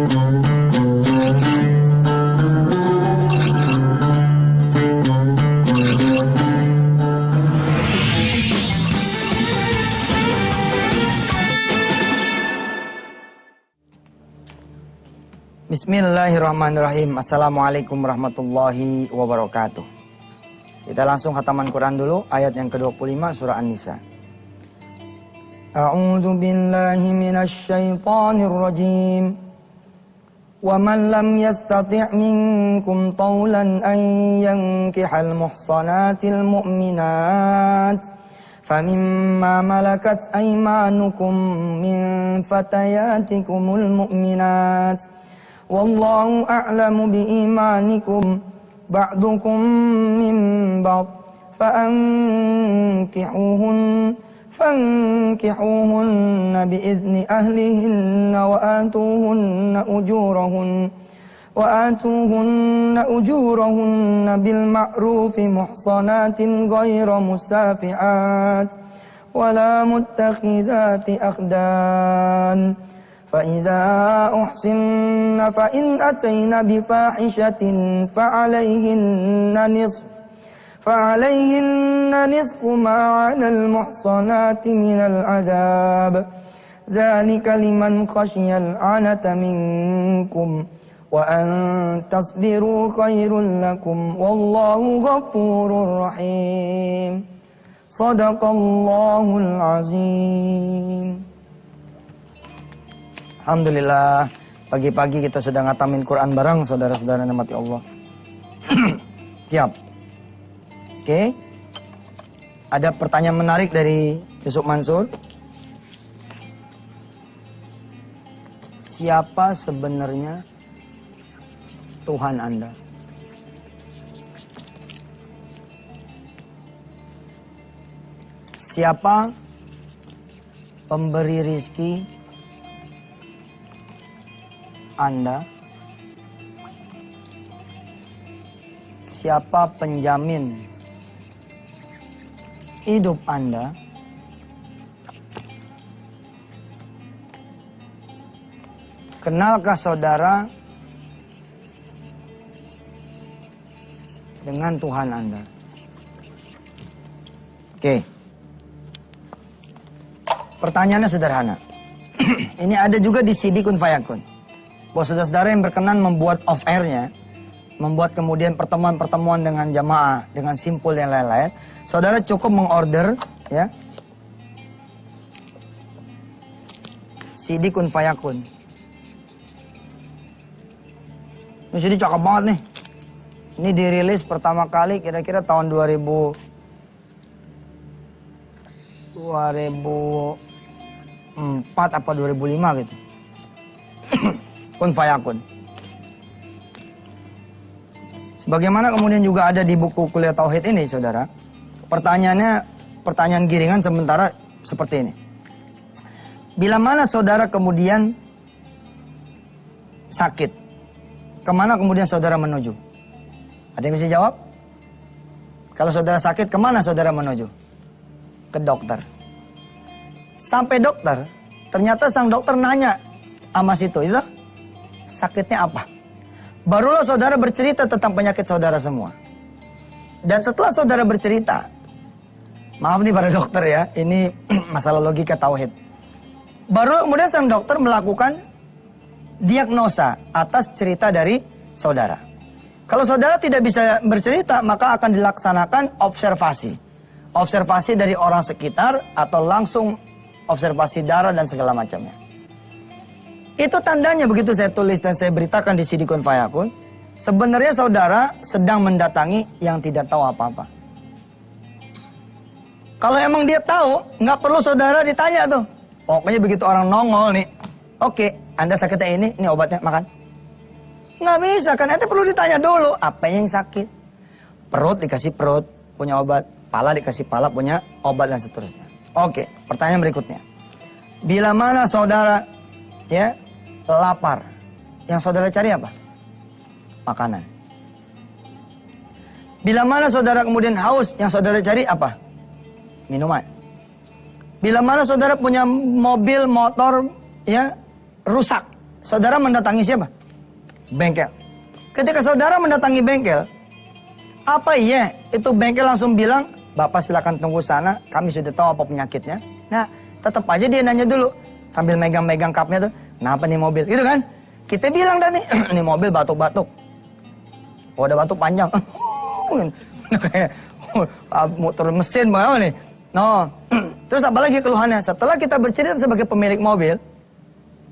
Bismillahirrahmanirrahim. Assalamualaikum warahmatullahi wabarakatuh. Kita langsung khataman Quran dulu, ayat yang ke-25 surah An-Nisa. A'udzu billahi minasy syaithanir rajim. Wa man lam yastati' minkum tawlan an yankihal muhsanatil mu'minat famimma malakat aymanukum min fatayatikumul mu'minat wallahu a'lamu biimanikum ba'dukum min ba'd fankihuhunna biizni ahlihinna wa atuhunna ujurahunna bil ma'rufi muhsanatin ghayra musafihat wala muttakhidati akhdan فَإِذَا أُحْصِنَّ فَإِنْ أَتَيْنَ بِفَاحِشَةٍ فَعَلَيْهِنَّ نِصْفُ مَا عَلَى الْمُحْصَنَاتِ مِنَ الْعَذَابِ ذَلِكَ لِمَنْ خَشِيَ الْعَنَتَ مِنْكُمْ وَأَنْ تَصْبِرُوا خَيْرٌ لَكُمْ وَاللَّهُ غَفُورٌ رَحِيمٌ صَدَقَ اللَّهُ الْعَظِيمُ. Alhamdulillah, pagi-pagi kita sudah ngatamin Quran bareng, saudara-saudara nikmati Allah. Siap? Oke. Ada pertanyaan menarik dari Yusuf Mansur. Siapa sebenarnya Tuhan Anda? Siapa pemberi rizki Anda? Siapa penjamin hidup Anda? Kenalkah saudara dengan Tuhan Anda? Oke. Pertanyaannya sederhana. Ini ada juga di CD Kun Fayakun. Buat saudara-saudara yang berkenan membuat off-airnya, membuat kemudian pertemuan-pertemuan dengan jamaah, dengan simpul dan lain-lain, saudara cukup mengorder, ya, CD Kun Fayakun. Ini CD cakep banget nih. Ini dirilis pertama kali kira-kira tahun 2004 apa 2005 gitu. Kun Fayakun. Sebagaimana kemudian juga ada di buku kuliah tauhid ini, saudara. Pertanyaannya, pertanyaan giringan sementara seperti ini. Bila mana saudara kemudian sakit, kemana kemudian saudara menuju? Ada yang bisa jawab? Kalau saudara sakit, kemana saudara menuju? Ke dokter. Sampai dokter, ternyata sang dokter nanya sama situ, itu sakitnya apa? Barulah saudara bercerita tentang penyakit saudara semua. Dan setelah saudara bercerita, maaf nih para dokter ya, ini masalah logika tauhid. Baru kemudian sang dokter melakukan diagnosa atas cerita dari saudara. Kalau saudara tidak bisa bercerita, maka akan dilaksanakan observasi. Observasi dari orang sekitar atau langsung observasi darah dan segala macamnya. Itu tandanya begitu saya tulis dan saya beritakan di CD Kun Fayakun. Sebenarnya saudara sedang mendatangi yang tidak tahu apa-apa. Kalau emang dia tahu, nggak perlu saudara ditanya tuh. Pokoknya begitu orang nongol nih. Oke, Anda sakitnya ini obatnya, makan. Nggak bisa, kan itu perlu ditanya dulu. Apa yang sakit? Perut dikasih perut, punya obat. Pala dikasih pala, punya obat dan seterusnya. Oke, pertanyaan berikutnya. Bila mana saudara ya lapar, yang saudara cari apa? Makanan. Bila mana saudara kemudian haus, yang saudara cari apa? Minuman. Bila mana saudara punya mobil, motor, ya rusak, Saudara mendatangi siapa? Bengkel. Ketika saudara mendatangi bengkel, apa iya itu bengkel langsung bilang, Bapak silakan tunggu sana, kami sudah tahu apa penyakitnya. Nah, tetap aja dia nanya dulu, sambil megang-megang kapnya tuh, kenapa nih mobil? Gitu kan? Kita bilang dah nih, ini mobil batuk-batuk. Oh, ada batuk panjang. Kayak motor mesin mau nih. No. Terus apalagi keluhannya? Setelah kita bercerita sebagai pemilik mobil,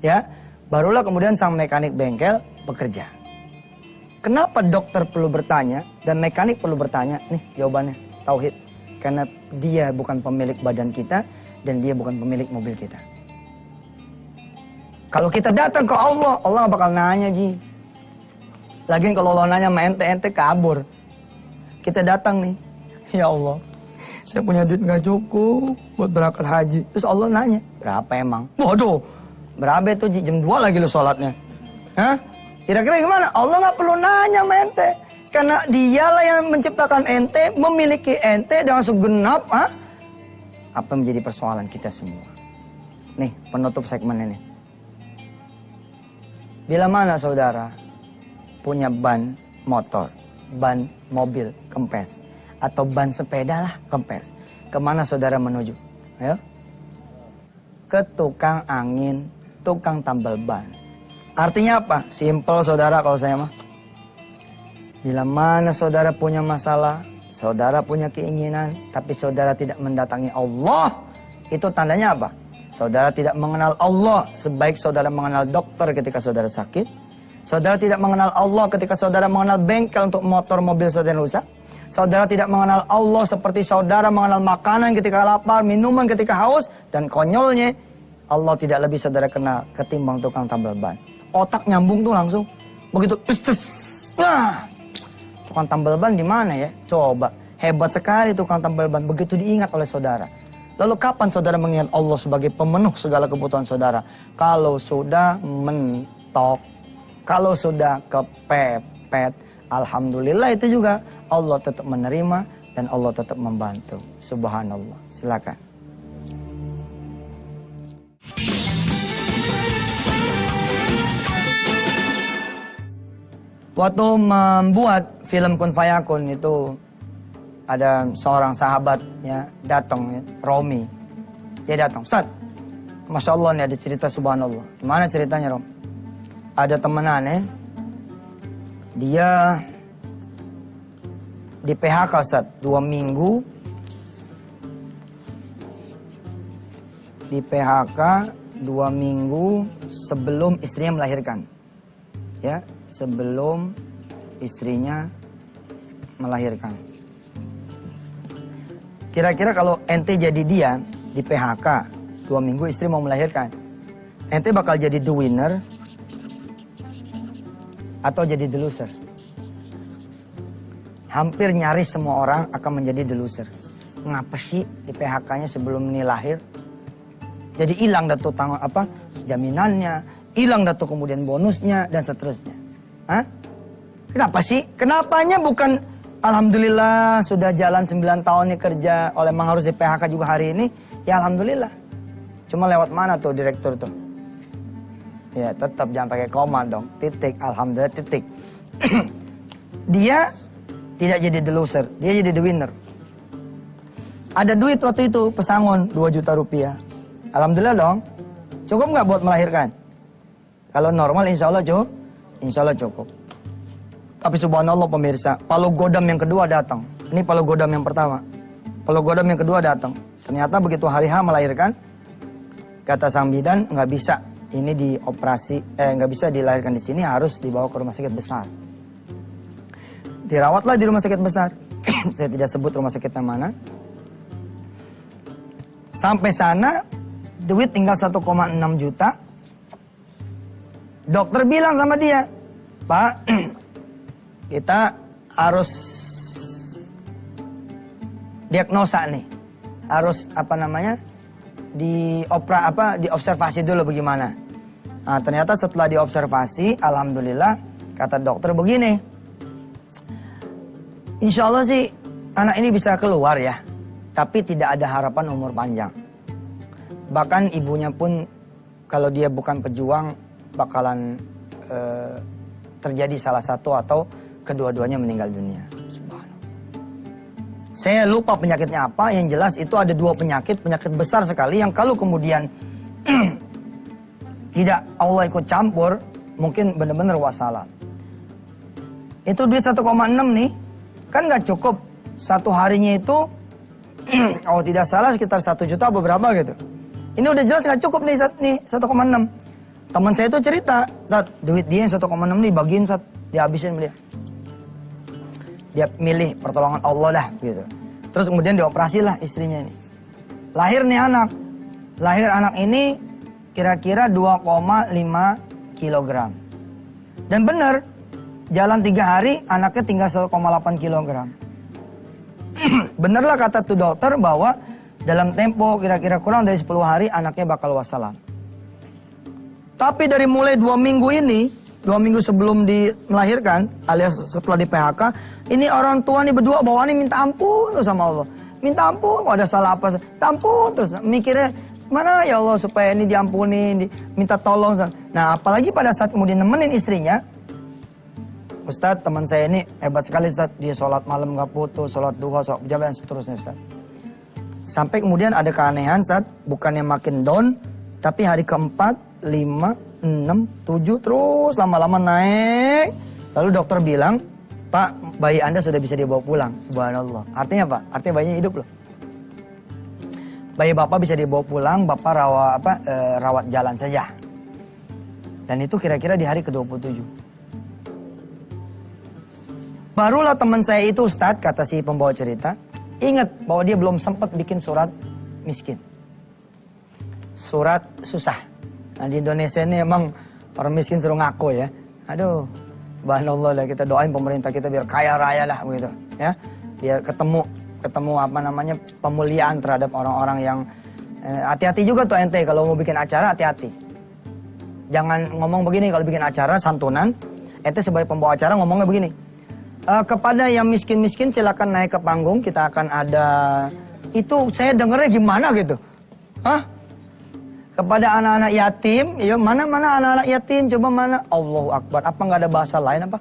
ya, barulah kemudian sang mekanik bengkel bekerja. Kenapa dokter perlu bertanya dan mekanik perlu bertanya? Nih jawabannya, tauhid. Karena dia bukan pemilik badan kita dan dia bukan pemilik mobil kita. Kalau kita datang ke Allah, Allah gak bakal nanya, Ji. Lagian kalau Allah nanya sama ente kabur. Kita datang nih, ya Allah, saya punya duit gak cukup buat berangkat haji. Terus Allah nanya, berapa emang? Waduh, berapa itu, Ji? Jam 2 lagi lu sholatnya. Hah? Kira-kira gimana? Allah gak perlu nanya sama ente. Karena dialah yang menciptakan ente, memiliki ente dengan segenap. Ha? Apa menjadi persoalan kita semua? Nih, penutup segmen ini. Bila mana saudara punya ban motor, ban mobil kempes, atau ban sepeda lah kempes, kemana saudara menuju? Ayo? Ke tukang angin, tukang tambal ban. Artinya apa? Simple saudara kalau saya mah. Bila mana saudara punya masalah, saudara punya keinginan, tapi saudara tidak mendatangi Allah, itu tandanya apa? Saudara tidak mengenal Allah sebaik saudara mengenal dokter ketika saudara sakit. Saudara tidak mengenal Allah ketika saudara mengenal bengkel untuk motor mobil saudara rusak. Saudara tidak mengenal Allah seperti saudara mengenal makanan ketika lapar, minuman ketika haus. Dan konyolnya, Allah tidak lebih saudara kenal ketimbang tukang tambal ban. Otak nyambung tuh langsung. Begitu, tukang tambal ban di mana ya? Coba, hebat sekali tukang tambal ban. Begitu diingat oleh saudara. Lalu kapan saudara mengingat Allah sebagai pemenuh segala kebutuhan saudara? Kalau sudah mentok, kalau sudah kepepet, alhamdulillah itu juga Allah tetap menerima dan Allah tetap membantu. Subhanallah. Silakan. Waktu membuat film Kun Fayakun itu ada seorang sahabat ya datang ya, Romi. Dia datang, Ustaz, Masya Allah nih ada cerita subhanallah. Gimana ceritanya Rom? Ada temenannya, dia di PHK Ustaz, 2 minggu. Di PHK 2 minggu sebelum istrinya melahirkan. Ya, sebelum istrinya melahirkan. Kira-kira kalau ente jadi dia di PHK 2 minggu istri mau melahirkan, ente bakal jadi the winner atau jadi the loser? Hampir nyaris semua orang akan menjadi the loser. Ngapa sih di PHK-nya sebelum ini lahir? Jadi hilang dah tuh jaminannya, hilang dah tuh kemudian bonusnya dan seterusnya. Hah? Kenapa sih? Kenapanya bukan alhamdulillah sudah jalan 9 tahun nih kerja, oleh memang harus di PHK juga hari ini. Ya alhamdulillah. Cuma lewat mana tuh direktur tuh? Ya tetap jangan pakai koma dong. Titik, alhamdulillah titik. Dia tidak jadi the loser, dia jadi the winner. Ada duit waktu itu pesangon 2 juta rupiah. Alhamdulillah dong. Cukup nggak buat melahirkan? Kalau normal insya Allah cukup. Tapi subhanallah pemirsa, palu godam yang kedua datang. Ini palu godam yang pertama. Palu godam yang kedua datang. Ternyata begitu hari H melahirkan, kata sang bidan nggak bisa. Ini dioperasi, nggak bisa dilahirkan di sini, harus dibawa ke rumah sakit besar. Dirawatlah di rumah sakit besar. Saya tidak sebut rumah sakitnya mana. Sampai sana, duit tinggal 1,6 juta. Dokter bilang sama dia, Pak, kita harus diagnosa nih. Harus diobservasi dulu bagaimana. Nah, ternyata setelah diobservasi, alhamdulillah kata dokter begini. Insya Allah sih anak ini bisa keluar ya. Tapi tidak ada harapan umur panjang. Bahkan ibunya pun kalau dia bukan pejuang, bakalan terjadi salah satu atau kedua-duanya meninggal dunia. Subhanallah. Saya lupa penyakitnya apa, yang jelas itu ada 2 penyakit besar sekali yang kalau kemudian tidak Allah ikut campur, mungkin benar-benar wassalam. Itu duit 1,6 nih, kan nggak cukup. Satu harinya itu, kalau tidak salah sekitar 1 juta beberapa gitu. Ini udah jelas nggak cukup nih 1,6. Teman saya itu cerita, duit dia yang 1,6 nih bagiin dihabisin dia. Dia milih pertolongan Allah dah gitu. Terus kemudian dioperasi lah istrinya ini. Lahir nih anak. Lahir anak ini kira-kira 2,5 kilogram. Dan benar, jalan 3 hari anaknya tinggal 1,8 kilogram. Benerlah kata tuh dokter bahwa dalam tempo kira-kira kurang dari 10 hari anaknya bakal wassalam. Tapi dari mulai 2 minggu ini, 2 minggu sebelum melahirkan, alias setelah di PHK, ini orang tua nih berdua bawaannya minta ampun terus sama Allah. Minta ampun, kalau ada salah apa, minta ampun terus. Mikirnya, mana ya Allah supaya ini diampuni, minta tolong. Nah apalagi pada saat kemudian nemenin istrinya, Ustadz teman saya ini hebat sekali Ustadz. Dia sholat malam gak putus, sholat duha, sholat berjamaah dan seterusnya Ustadz. Sampai kemudian ada keanehan Ustadz, bukannya makin down, tapi hari keempat, 5, 6, 7 terus lama-lama naik. Lalu dokter bilang, Pak bayi Anda sudah bisa dibawa pulang. Subhanallah. Artinya apa? Artinya bayinya hidup loh. Bayi Bapak bisa dibawa pulang, Bapak rawat jalan saja. Dan itu kira-kira di hari ke-27. Barulah teman saya itu Ustadz, kata si pembawa cerita, ingat bahwa dia belum sempat bikin surat miskin. Surat susah. Nah di Indonesia ini emang orang miskin suruh ngaku ya. Aduh, subhanallah lah, kita doain pemerintah kita biar kaya raya lah begitu ya. Biar ketemu apa namanya pemuliaan terhadap orang-orang yang hati-hati juga tuh ente kalau mau bikin acara, hati-hati. Jangan ngomong begini kalau bikin acara santunan, ente sebagai pembawa acara ngomongnya begini. Kepada yang miskin-miskin silakan naik ke panggung, kita akan ada itu saya dengernya gimana gitu. Hah? Kepada anak-anak yatim, ya mana anak-anak yatim, coba mana? Allahu Akbar, apa nggak ada bahasa lain apa?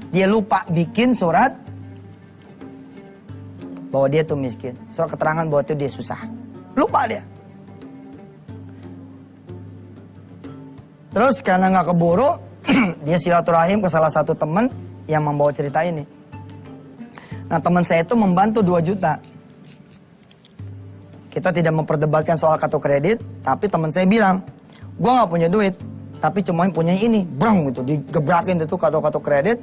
Dia lupa bikin surat bahwa dia tuh miskin, surat keterangan bahwa itu dia susah, lupa dia. Terus karena nggak keburu, dia silaturahim ke salah satu teman yang membawa cerita ini. Nah teman saya itu membantu 2 juta. Kita tidak memperdebatkan soal kartu kredit, tapi teman saya bilang, gua nggak punya duit, tapi cuma punya ini, brong gitu, digebrakin itu kartu kredit.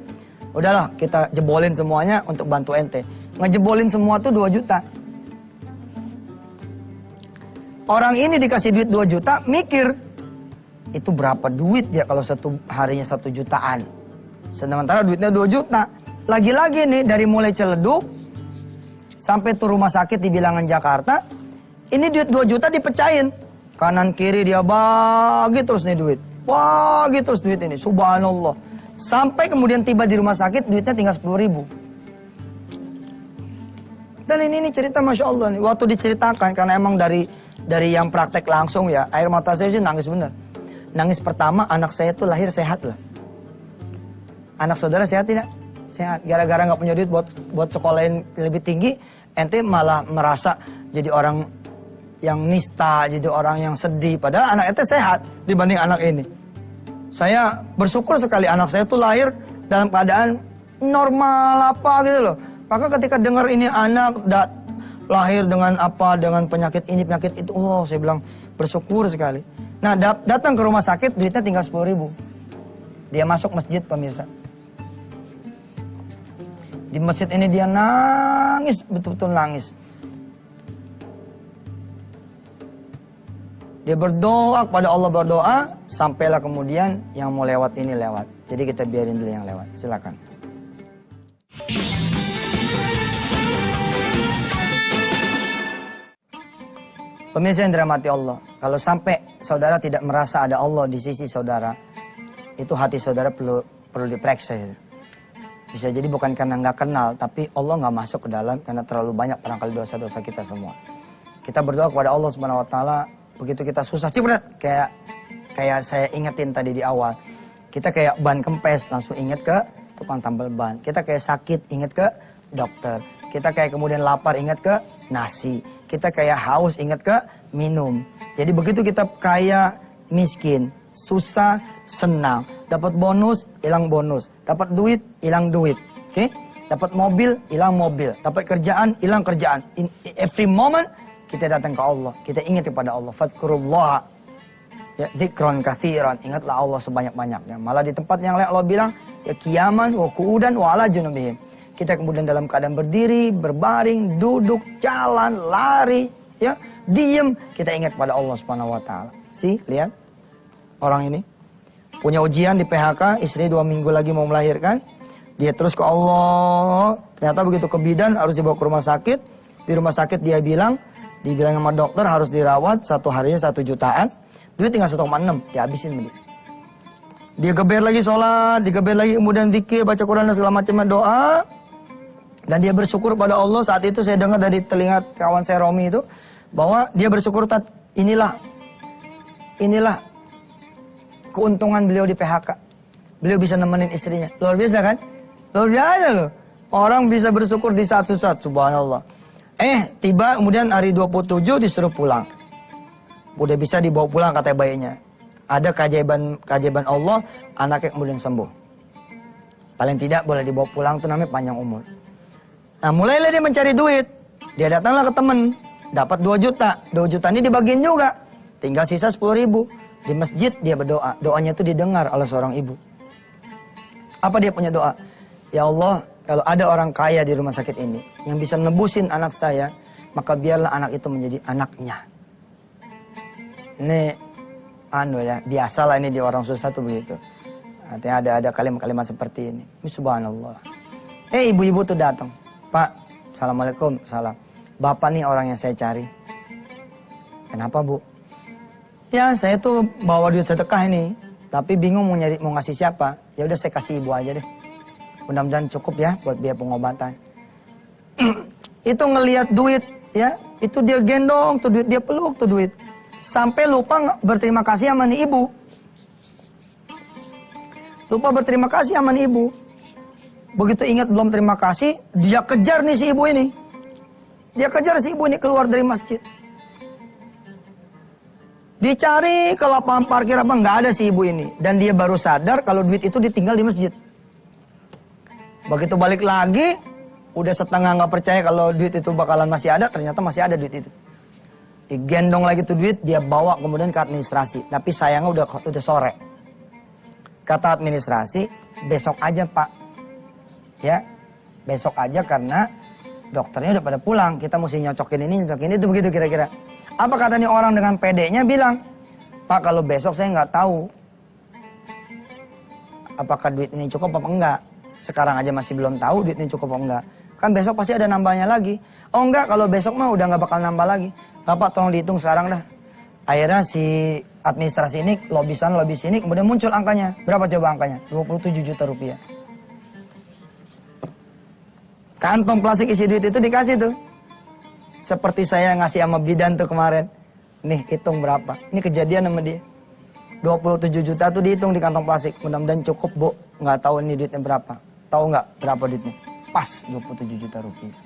Udahlah, kita jebolin semuanya untuk bantu ente. Ngejebolin semua tuh 2 juta. Orang ini dikasih duit 2 juta, mikir, itu berapa duit ya kalau satu harinya 1 jutaan. Sementara duitnya 2 juta. Lagi-lagi nih, dari mulai Ciledug, sampai tuh rumah sakit di Bilangan Jakarta, ini duit 2 juta dipecahin. Kanan kiri dia bagi terus nih duit. Bagi terus duit ini. Subhanallah. Sampai kemudian tiba di rumah sakit duitnya tinggal 10.000. Dan ini cerita Masya Allah nih. Waktu diceritakan karena emang dari yang praktek langsung ya. Air mata saya sih nangis bener. Nangis pertama anak saya tuh lahir sehat loh. Anak saudara sehat tidak? Sehat. Gara-gara gak punya duit buat sekolahin lebih tinggi. Ente malah merasa jadi orang yang nista, jadi orang yang sedih. Padahal anak itu sehat dibanding anak ini. Saya bersyukur sekali anak saya tuh lahir dalam keadaan normal apa gitu loh. Maka ketika dengar ini anak lahir dengan apa, dengan penyakit ini, penyakit itu, oh saya bilang bersyukur sekali. Nah datang ke rumah sakit duitnya tinggal 10.000. Dia masuk masjid pemirsa. Di masjid ini dia nangis, betul-betul nangis. Dia berdoa kepada Allah, berdoa sampailah kemudian yang mau lewat ini lewat. Jadi kita biarin dulu yang lewat. Silakan. Pemirsa yang dirahmati Allah, kalau sampai saudara tidak merasa ada Allah di sisi saudara, itu hati saudara perlu diperiksa. Bisa jadi bukan karena nggak kenal, tapi Allah nggak masuk ke dalam karena terlalu banyak barangkali dosa-dosa kita semua. Kita berdoa kepada Allah Subhanahu Wa Taala. Begitu kita susah cibret kayak kayak saya ingetin tadi di awal. Kita kayak ban kempes, langsung inget ke tukang tambal ban. Kita kayak sakit, inget ke dokter. Kita kayak kemudian lapar, inget ke nasi. Kita kayak haus, inget ke minum. Jadi begitu kita kaya, miskin, susah, senang. Dapat bonus, hilang bonus. Dapat duit, hilang duit. Oke? Dapat mobil, hilang mobil. Dapat kerjaan, hilang kerjaan. In every moment, kita datang ke Allah. Kita ingat kepada Allah. Fadhkurullah. Ya, zikran katsiran. Ingatlah Allah sebanyak-banyaknya. Malah di tempat yang lain Allah bilang, ya kiaman, wa qu'udan, wa ala junubihim. Kita kemudian dalam keadaan berdiri, berbaring, duduk, jalan, lari, ya, diem. Kita ingat pada Allah Subhanahu wa taala. Lihat. Orang ini punya ujian di PHK, istri 2 minggu lagi mau melahirkan. Dia terus ke Allah. Ternyata begitu ke bidan harus dibawa ke rumah sakit. Di rumah sakit dia dibilang sama dokter harus dirawat 1 harinya 1 jutaan. Duit tinggal 1,6, dihabisin sama dia. Dia geber lagi sholat, digeber lagi kemudian zikir, baca Quran dan segala macamnya doa. Dan dia bersyukur pada Allah. Saat itu saya dengar dari telinga kawan saya Romi itu, bahwa dia bersyukur, inilah keuntungan beliau di PHK. Beliau bisa nemenin istrinya. Luar biasa kan? Luar biasa loh. Orang bisa bersyukur di saat susah, subhanallah. Tiba kemudian hari 27 disuruh pulang. Udah bisa dibawa pulang kata bayinya. Ada keajaiban Allah, anaknya kemudian sembuh. Paling tidak boleh dibawa pulang, itu namanya panjang umur. Nah mulailah dia mencari duit. Dia datanglah ke temen, dapat 2 juta. 2 juta ini dibagiin juga. Tinggal sisa 10.000. Di masjid dia berdoa. Doanya itu didengar oleh seorang ibu. Apa dia punya doa? Ya Allah, kalau ada orang kaya di rumah sakit ini yang bisa nebusin anak saya, maka biarlah anak itu menjadi anaknya. Ini biasalah ini di orang susah tuh begitu. Artinya ada kalimat-kalimat seperti ini. Subhanallah. Ibu-ibu tuh datang. Pak, assalamualaikum, salam. Bapak nih orang yang saya cari. Kenapa bu? Ya saya tuh bawa duit sedekah ini, tapi bingung mau ngasih siapa. Ya udah saya kasih ibu aja deh. Mudah-mudahan cukup ya buat biaya pengobatan. Itu ngelihat duit ya, itu dia gendong tuh duit, dia peluk tuh duit. Sampai lupa berterima kasih sama nih ibu. Lupa berterima kasih sama nih ibu. Begitu ingat belum terima kasih, dia kejar nih si ibu ini. Dia kejar si ibu ini keluar dari masjid. Dicari ke lapangan parkir apa, nggak ada si ibu ini. Dan dia baru sadar kalau duit itu ditinggal di masjid. Begitu balik lagi, udah setengah nggak percaya kalau duit itu bakalan masih ada, ternyata masih ada duit itu. Digendong lagi tuh duit, dia bawa kemudian ke administrasi. Tapi sayangnya udah sore. Kata administrasi, besok aja pak. Ya, besok aja karena dokternya udah pada pulang. Kita mesti nyocokin ini, nyocokin itu, begitu kira-kira. Apa katanya orang dengan pedenya bilang, Pak kalau besok saya nggak tahu apakah duit ini cukup apa enggak. Sekarang aja masih belum tahu duit ini cukup apa enggak. Kan besok pasti ada nambahnya lagi. Oh enggak, kalau besok mah udah nggak bakal nambah lagi. Bapak tolong dihitung sekarang dah. Akhirnya si administrasi ini lobby sana lobby sini, kemudian muncul angkanya. Berapa coba angkanya? 27 juta rupiah. Kantong plastik isi duit itu dikasih tuh. Seperti saya ngasih sama bidan tuh kemarin. Nih hitung berapa. Ini kejadian sama dia. 27 juta tuh dihitung di kantong plastik. Mudah-mudahan cukup bu. Nggak tahu ini duitnya berapa. Tahu nggak berapa duitnya? Pas 27 juta rupiah.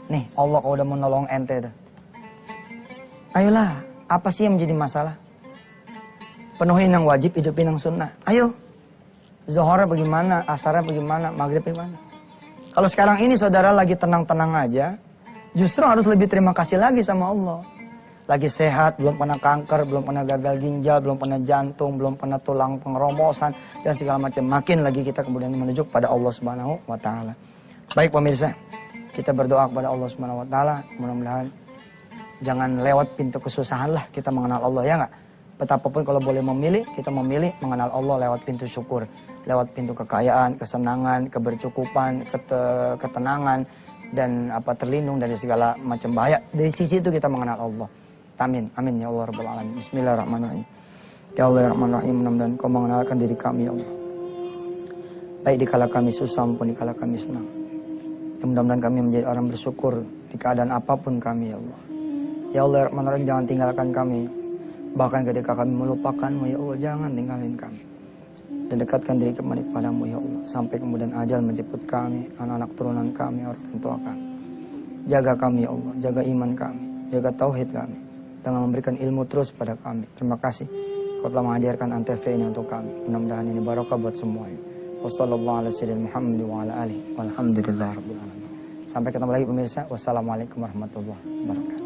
Nih Allah kalau udah menolong ente tuh. Ayolah. Apa sih yang menjadi masalah? Penuhin yang wajib, hidupin yang sunnah. Ayo. Zuhurnya bagaimana? Asarnya bagaimana? Maghrib bagaimana? Kalau sekarang ini saudara lagi tenang-tenang aja, justru harus lebih terima kasih lagi sama Allah. Lagi sehat, belum pernah kanker, belum pernah gagal ginjal, belum pernah jantung, belum pernah tulang pengeromosan, dan segala macam. Makin lagi kita kemudian menuju pada Allah Subhanahu wa Ta'ala. Baik pemirsa, kita berdoa kepada Allah Subhanahu wa Ta'ala. Mudah-mudahan jangan lewat pintu kesusahan lah kita mengenal Allah, ya nggak? Betapapun kalau boleh memilih, kita memilih mengenal Allah lewat pintu syukur. Lewat pintu kekayaan, kesenangan, kebercukupan, ketenangan, dan terlindung dari segala macam bahaya. Dari sisi itu kita mengenal Allah. Amin, amin ya Allah Rabbal Alamin. Bismillahirrahmanirrahim. Ya Allah ya Rahman Rahim, mudah-mudahan Kau mengenalkan diri kami ya Allah. Baik dikala kami susah maupun dikala kami senang. Ya mudah-mudahan kami menjadi orang bersyukur di keadaan apapun kami ya Allah. Ya Allah ya Rahman Rahim, jangan tinggalkan kami. Bahkan ketika kami melupakanmu ya Allah, jangan tinggalin kami. Dan dekatkan diri kami kepadamu ya Allah. Sampai kemudian ajal menjemput kami, anak-anak turunan kami, orang tua kami. Jaga kami ya Allah, jaga iman kami, jaga tauhid kami. Dengan memberikan ilmu terus pada kami. Terima kasih Kau telah mengajarkan Antv ini untuk kami. Mudah-mudahan ini barokah buat semuanya. Wassalamualaikum warahmatullahi wabarakatuh. Sampai ketemu lagi pemirsa. Wassalamualaikum warahmatullahi wabarakatuh.